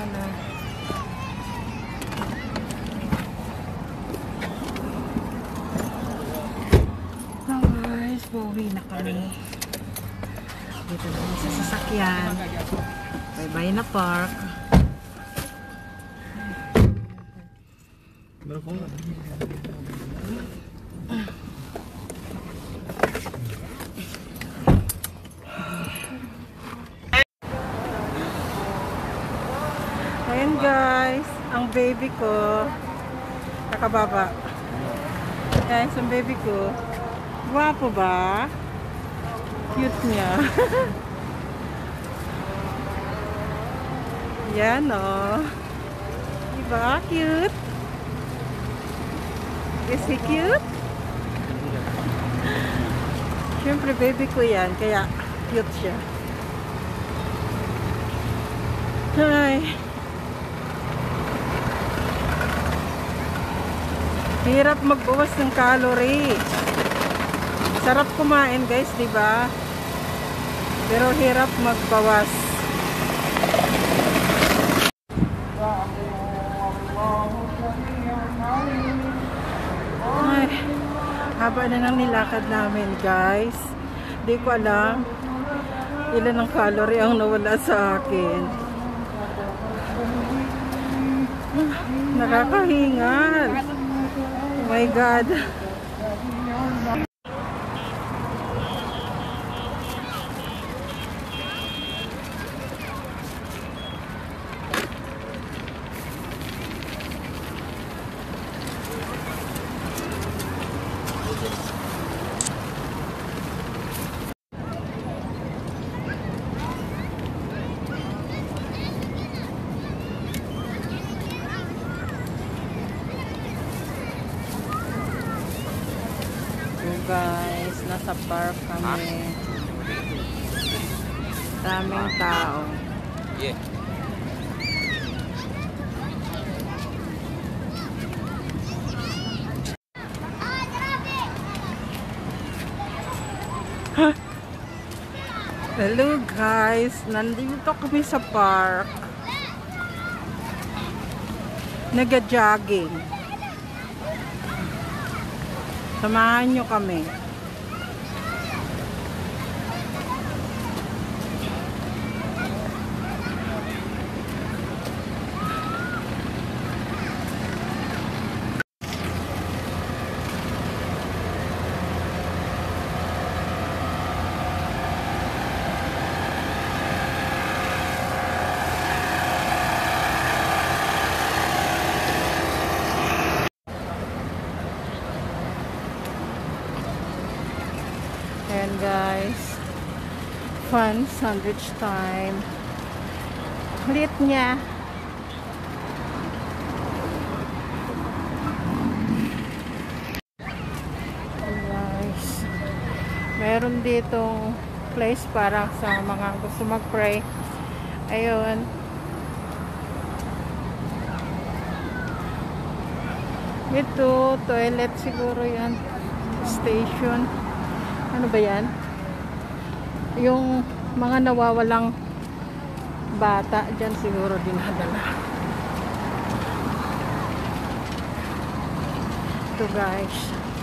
ano. Guys, pauwi na kami. Dito na kami sa sasakyan. Bye-bye na park. Ayan guys, ang baby ko nakababa. Guys, ang baby ko gwapo ba? Cute niya. Yan o. Diba? Cute? Is he cute? Siyempre baby ko yan, kaya cute siya. Hi. Hirap magbawas ng calorie. Sarap kumain guys, di ba? Pero hirap magbawas. Ay, haba na ng nilakad namin guys. Di ko alam ilan ang calorie ang nawala sa akin. Nakakahingal. Oh my God. Guys, nasa park kami. Daming tao. Yeah. Hello guys, nandito kami sa park. Nag-jogging. Samahan nyo kami. Ayan guys, fun sandwich time. Lit niya. Ayan guys, meron ditong place para sa mga gusto mag-pray. Ayun. Ito, toilet siguro yan. Station. Ano ba yan? Yung mga nawawalang bata dyan siguro dinadala. Ito guys,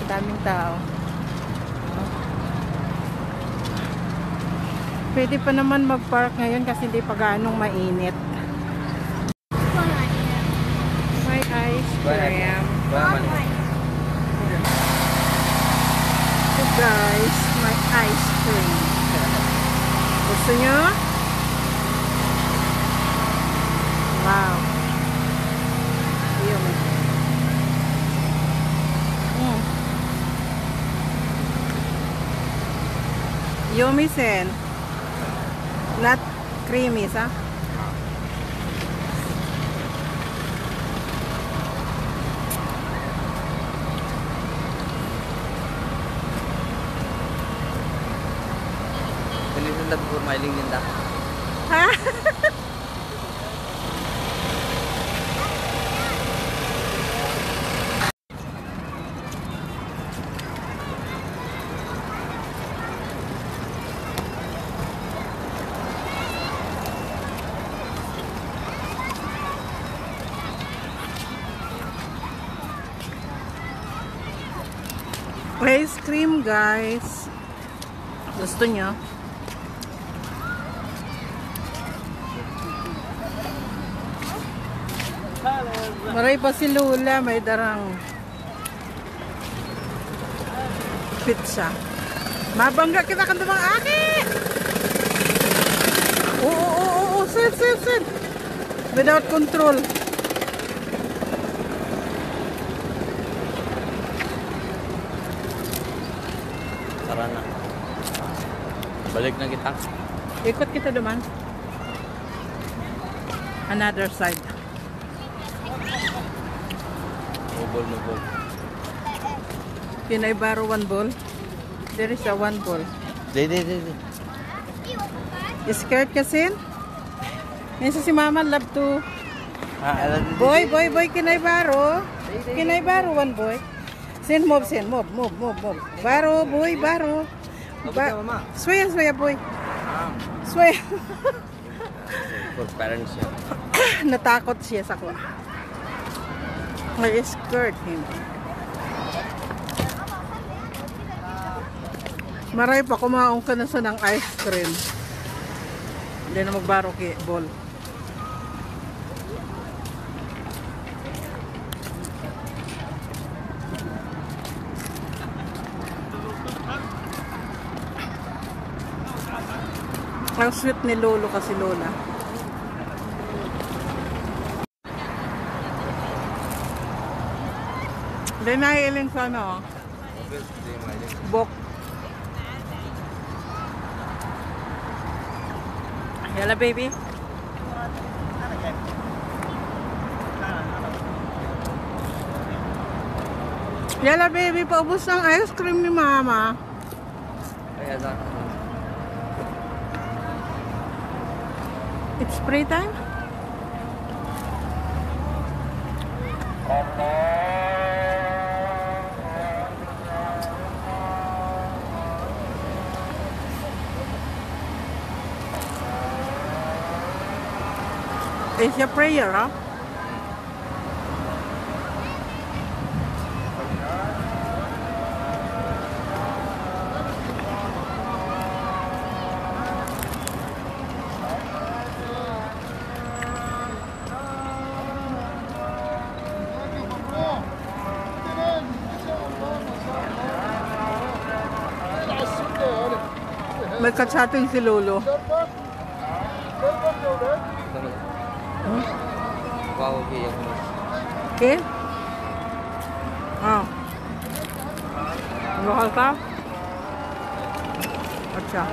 daming tao. Pwede pa naman mag-park ngayon kasi hindi pa gaanong mainit. May ice cream. Guys, may ice cream. Gusto nyo? Wow. Yummy. Yummy sen. Not creamy, sa? Purmailing ninda. Ha? Ice cream, guys. Gusto nyo? Maray pa si Lula, may darang pizza. Mabangga kita kan dumang aki! Oo, sir. Without control. Tara na. Balik na kita. Ikot kita duman. Another side. Mubol. Can I borrow one ball? There is a one ball. Di. Scared kasi? Minsan si Mama love to. Boy. Boy, can I borrow? Can I borrow one boy? Move. Borrow, boy. Swaya, boy. Swaya. For parents yan. Natakot siya sa ko. I scared him. Maray pa, kumaong ka na sa ng ice cream. Hindi na magbaro ki ball. Ang sweet ni Lolo kasi Lola. Hindi nahiiling sa ano? Bok. Yala baby. Yala baby, paubos ng ice cream ni Mama. It's spray time? It's your prayer, huh? May katsating si Lolo. Wow, okay. Okay? Ah. Lokal ka? Acha.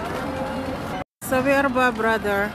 So where ba, brother?